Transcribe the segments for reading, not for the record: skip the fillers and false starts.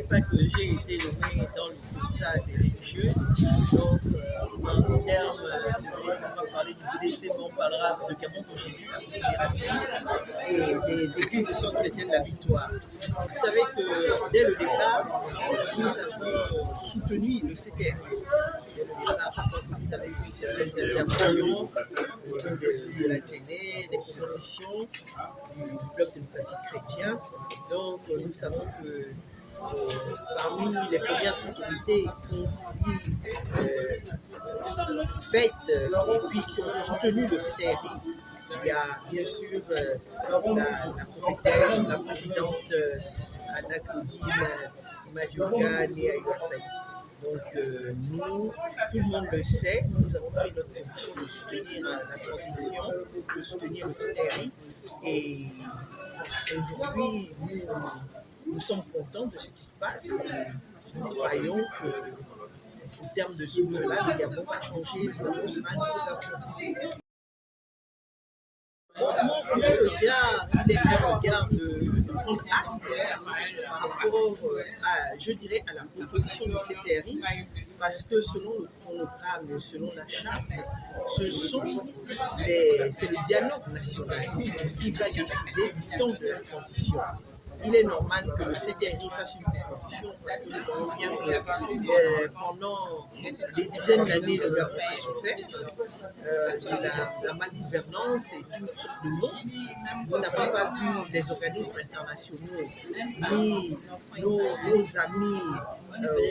pas que j'ai été nommé dans le quota des religieux. Donc, en termes, on va parler du PDC, mais on parlera de Gabon pour Jésus, la Confédération, et des églises de sang chrétiennes de la victoire. Vous savez que dès le départ, nous avons soutenu le CTR. Dès le départ, je crois que vous avez vu certaines interventions de la télé, des propositions du Bloc démocratique chrétien. Donc, nous savons que parmi les premières autorités qui ont fait et puis qui ont soutenu le CTRI, il y a bien sûr la prophétesse, la présidente Anna Claudine Madioga Néaïga Saïd. Donc nous, tout le monde le sait, nous avons pris notre position de soutenir la transition, de soutenir le CTRI. Et aujourd'hui, nous sommes contents de ce qui se passe. Nous croyons qu'en termes de cela, le Gabon va changer, le Gabon sera un nouveau Gabon. Mon regard, il est un regard de prendre acte par rapport à, je dirais, à la proposition du CTRI, parce que selon le chronogramme, selon la charte, c'est le dialogue national qui va décider du temps de la transition. Il est normal que le CTRI fasse une proposition parce que nous voyons bien que pendant des dizaines d'années, le Gabon a souffert de la malgouvernance et toutes sortes de mots. Nous n'avons pas vu des organismes internationaux ni nos amis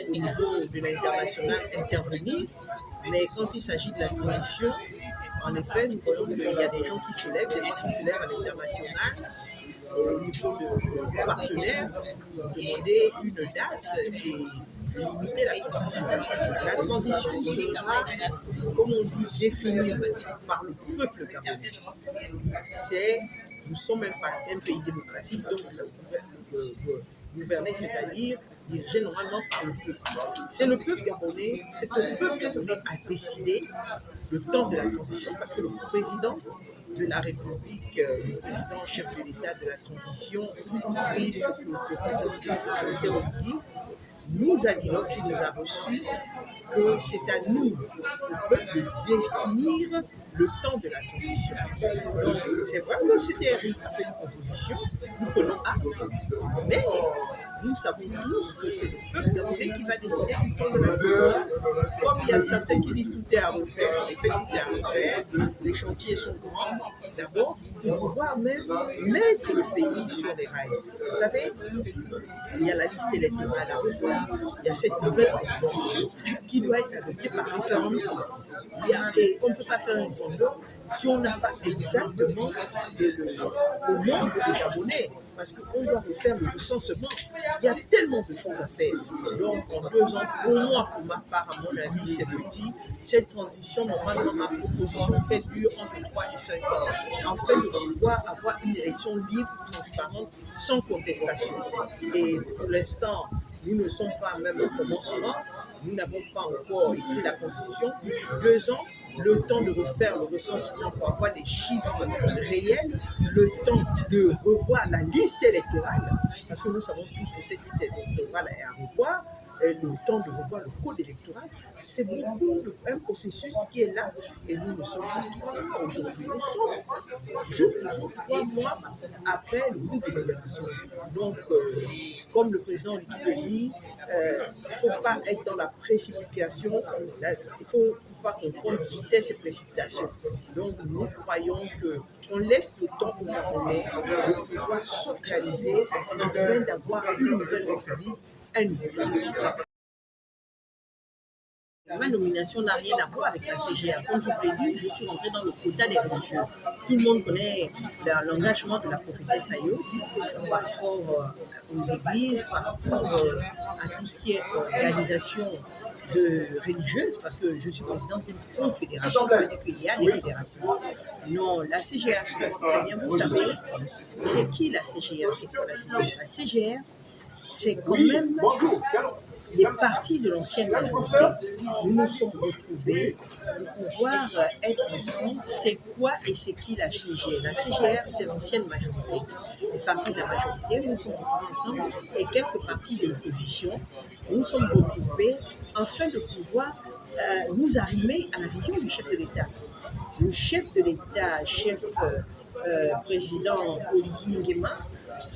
au niveau de l'international intervenir. Mais quand il s'agit de la transition, en effet, nous voyons qu'il y a des gens qui se lèvent, des voix qui se lèvent à l'international, au niveau de nos partenaires, pour demander une date et de limiter la transition. La transition sera, comme on dit, définie par le peuple gabonais. Nous ne sommes même pas un pays démocratique, donc gouverner, c'est-à-dire dirigé normalement par le peuple. C'est le peuple gabonais, c'est le peuple gabonais a décidé le temps de la transition parce que le président de la République, le président chef de l'État de la transition, le président Théophile, nous a dit lorsqu'il nous a reçus que c'est à nous, le peuple, de définir le temps de la transition. Donc c'est vrai que le CTRI a fait une proposition, nous prenons acte, mais nous savons tous que c'est le peuple gabonais qui va décider du temps de la transition. Comme il y a certains qui disent tout est à refaire, en effet tout est à refaire, les chantiers sont grands, d'abord, pour pouvoir même mettre le pays sur les rails. Vous savez, il y a la liste électorale à revoir, il y a cette nouvelle constitution qui doit être adoptée par référendum. Et on ne peut pas faire un référendum si on n'a pas exactement le nombre de Gabonais. Parce qu'on doit refaire le recensement. Il y a tellement de choses à faire. Donc, en 2 ans, pour moi, pour ma part, à mon avis, c'est petit. Cette transition, normalement, ma proposition fait dure entre 3 et 5 ans. En fait, on doit avoir une élection libre, transparente, sans contestation. Et pour l'instant, nous ne sommes pas même au commencement. Nous n'avons pas encore écrit la Constitution. 2 ans, le temps de refaire le recensement pour avoir des chiffres réels, le temps de revoir la liste électorale, parce que nous savons tous que cette liste électorale est à revoir, et le temps de revoir le code électoral, c'est beaucoup un processus qui est là, et nous ne sommes pas 3 mois aujourd'hui, nous sommes juste 3 mois après le coup de libération. Donc, comme le président Licky dit, il ne faut pas être dans la précipitation, il ne faut pas confondre vitesse et précipitation. Donc nous croyons qu'on laisse le temps aux Gabonais de pouvoir s'organiser afin d'avoir une nouvelle république, un nouveau Gabon. Ma nomination n'a rien à voir avec la CGR. Comme je vous l'ai dit, je suis rentrée dans le quota des religieux. Tout le monde connaît l'engagement de la prophétesse Ayo par rapport aux églises, par rapport à tout ce qui est organisation religieuse, parce que je suis présidente d'une confédération, c'est-à-dire qu'il y a des fédérations. Non, la CGR, très bien, vous savez, c'est qui la CGR? C'est quoi la CGR? La CGR, c'est quand même les partis de l'ancienne majorité, nous nous sommes retrouvés pour pouvoir être ensemble. C'est quoi et c'est qui la CGR? La CGR, c'est l'ancienne majorité. Les partis de la majorité, nous nous sommes retrouvés ensemble et quelques partis de l'opposition, nous nous sommes retrouvés afin de pouvoir nous arrimer à la vision du chef de l'État. Le chef de l'État, président Oligui Nguema,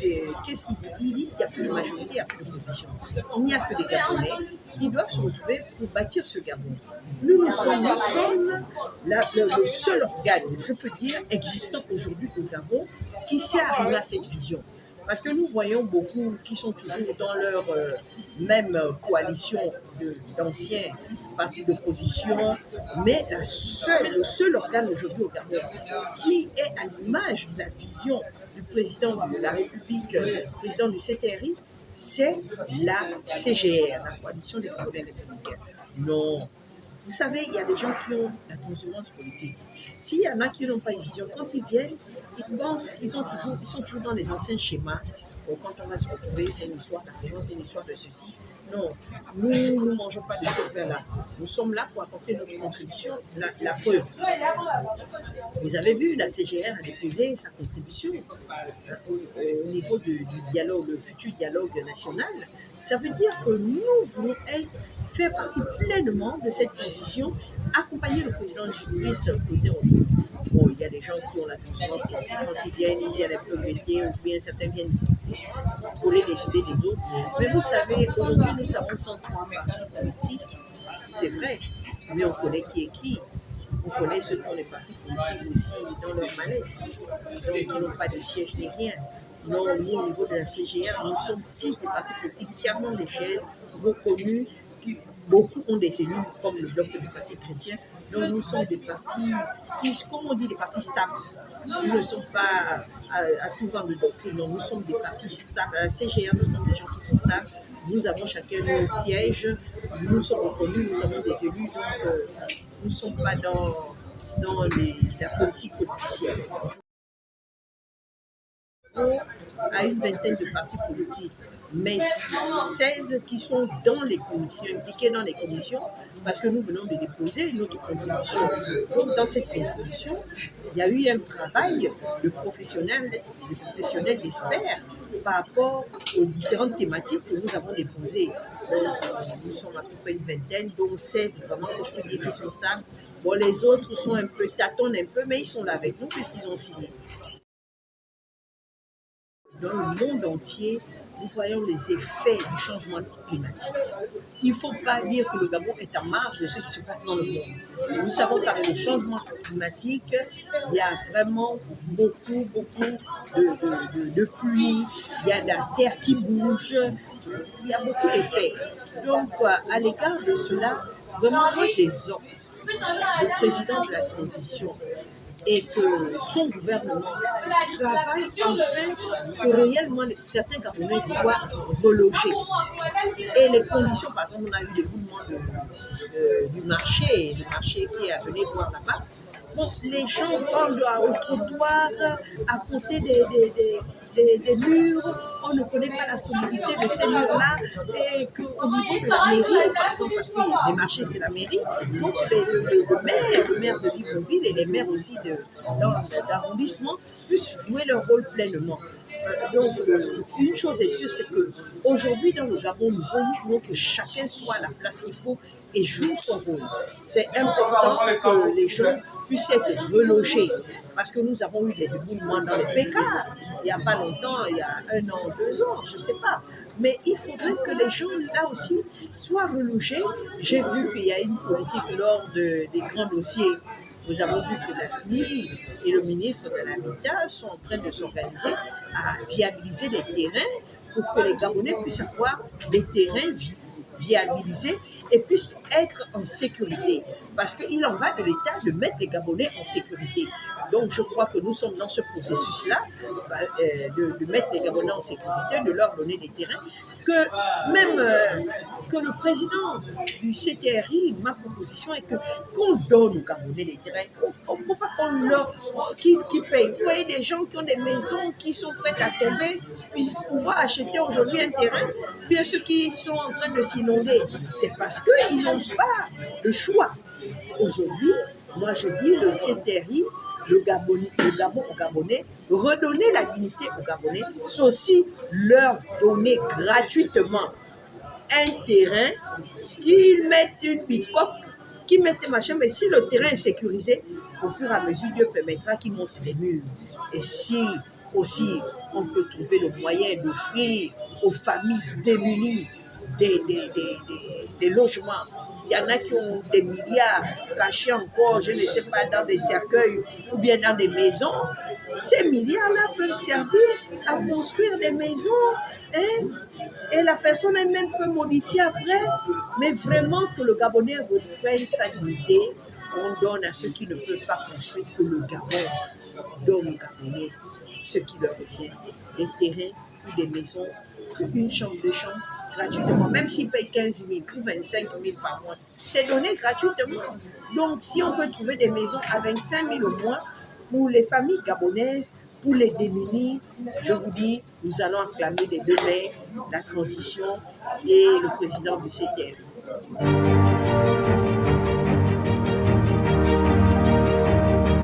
qu'est-ce qu'il dit? Il dit qu'il n'y a plus de majorité, il n'y a plus d'opposition. Il n'y a que des Gabonais qui doivent se retrouver pour bâtir ce Gabon. Nous sommes le seul organe, je peux dire, existant aujourd'hui au Gabon qui s'est arrivé à cette vision. Parce que nous voyons beaucoup qui sont toujours dans leur même coalition d'anciens partis d'opposition, mais le seul organe aujourd'hui au Gabon qui est à l'image de la vision du président de la République, président du CTRI, c'est la CGR, la coalition des Gabonais républicains. Non. Vous savez, il y a des gens qui ont la transhumance politique. S'il y en a qui n'ont pas une vision, quand ils viennent, ils pensent qu'ils sont toujours dans les anciens schémas. Donc, quand on va se retrouver, c'est une histoire d'argent, c'est une histoire de ceci. Non, nous ne mangeons pas de ce pain-là. Nous sommes là pour apporter notre contribution. La preuve. Vous avez vu, la CGR a déposé sa contribution au niveau du dialogue, le futur dialogue national. Ça veut dire que nous voulons faire partie pleinement de cette transition, accompagner le président du ministre côté Romy. Bon, il y a des gens qui ont la transition politique, quand ils viennent un peu guetter, ou bien certains viennent coller les idées des autres. Mais vous savez, aujourd'hui, nous savons 103 partis politiques, c'est vrai, mais on connaît qui est qui. On connaît ceux qui ont les partis politiques aussi dans leur malaise, donc qui n'ont pas de siège ni rien. Non, nous, au niveau de la CGR, nous sommes tous des partis politiques qui avons des chaises reconnus, beaucoup ont des élus comme le bloc du Parti chrétien. Donc nous sommes des partis comme on dit, des partis stables. Nous ne sommes pas à tout vent de doctrine, non, nous sommes des partis stables. À la CGR, nous sommes des gens qui sont stables. Nous avons chacun nos sièges, nous sommes reconnus, nous avons des élus, donc nous ne sommes pas dans la politique politicienne. À une vingtaine de partis politiques, mais 16 qui sont dans les commissions, impliqués dans les commissions, parce que nous venons de déposer notre contribution. Donc, dans cette contribution, il y a eu un travail de professionnels d'experts par rapport aux différentes thématiques que nous avons déposées. Donc, nous sommes à peu près une vingtaine, dont 16 vraiment que je peux dire qui sont stables. Bon, les autres sont un peu, tâtonnent un peu, mais ils sont là avec nous puisqu'ils ont signé. Dans le monde entier, nous voyons les effets du changement climatique. Il ne faut pas dire que le Gabon est en marge de ce qui se passe dans le monde. Et nous savons qu'avec le changement climatique, il y a vraiment beaucoup de pluie, il y a de la terre qui bouge, il y a beaucoup d'effets. Donc, à l'égard de cela, vraiment, moi, j'exhorte le président de la transition et que son gouvernement travaille afin que réellement certains Gabonais soient relogés. Et les conditions, par exemple, on a eu des mouvements du marché, le marché qui est venu voir là-bas. Donc les gens vendent au trottoir, à côté des murs, on ne connaît pas la solidité de ces murs-là, et qu'au niveau de la mairie, par exemple, parce que les marchés c'est la mairie, donc le maire de Libreville et les maires aussi d'arrondissement puissent jouer leur rôle pleinement. Donc, une chose est sûre, c'est qu'aujourd'hui, dans le Gabon, nous voulons que chacun soit à la place qu'il faut et joue son rôle. C'est important que les gens puissent être relogés. Parce que nous avons eu des déboulements dans les PK, il n'y a pas longtemps, il y a 1 an, 2 ans, je ne sais pas. Mais il faudrait que les gens, là aussi, soient relogés. J'ai vu qu'il y a une politique lors des grands dossiers. Nous avons vu que la SNIL et le ministre de l'Habitat sont en train de s'organiser à viabiliser les terrains pour que les Gabonais puissent avoir des terrains viabilisés et puissent être en sécurité. Parce qu'il en va de l'État de mettre les Gabonais en sécurité. Donc je crois que nous sommes dans ce processus-là, de mettre les Gabonais en sécurité, de leur donner des terrains, que même que le président du CTRI, ma proposition est qu'on donne aux Gabonais les terrains. Il ne faut pas qu'on leur qui paye. Vous voyez des gens qui ont des maisons qui sont prêtes à tomber, puissent pouvoir acheter aujourd'hui un terrain. Bien ceux qui sont en train de s'inonder, c'est parce qu'ils n'ont pas le choix. Aujourd'hui, moi je dis le CTRI, le Gabon aux Gabonais, redonner la dignité aux Gabonais, c'est aussi leur donner gratuitement un terrain, qu'ils mettent une bicoque, qu'ils mettent des machins, mais si le terrain est sécurisé, au fur et à mesure, Dieu permettra qu'ils montent les murs. Et si aussi on peut trouver le moyen d'offrir aux familles démunies des logements. Il y en a qui ont des milliards cachés encore, je ne sais pas, dans des cercueils ou bien dans des maisons. Ces milliards-là peuvent servir à construire des maisons. Hein? Et la personne elle-même peut modifier après. Mais vraiment que le Gabonais reprenne sa dignité, on donne à ceux qui ne peuvent pas construire, que le Gabon donne aux Gabonais ce qui leur revient. Des terrains ou des maisons, une chambre, deux chambres, gratuitement, même s'ils payent 15 000 ou 25 000 par mois, c'est donné gratuitement. Donc, si on peut trouver des maisons à 25 000 au mois pour les familles gabonaises, pour les démunis, je vous dis, nous allons acclamer des deux mains la transition et le président du CTM.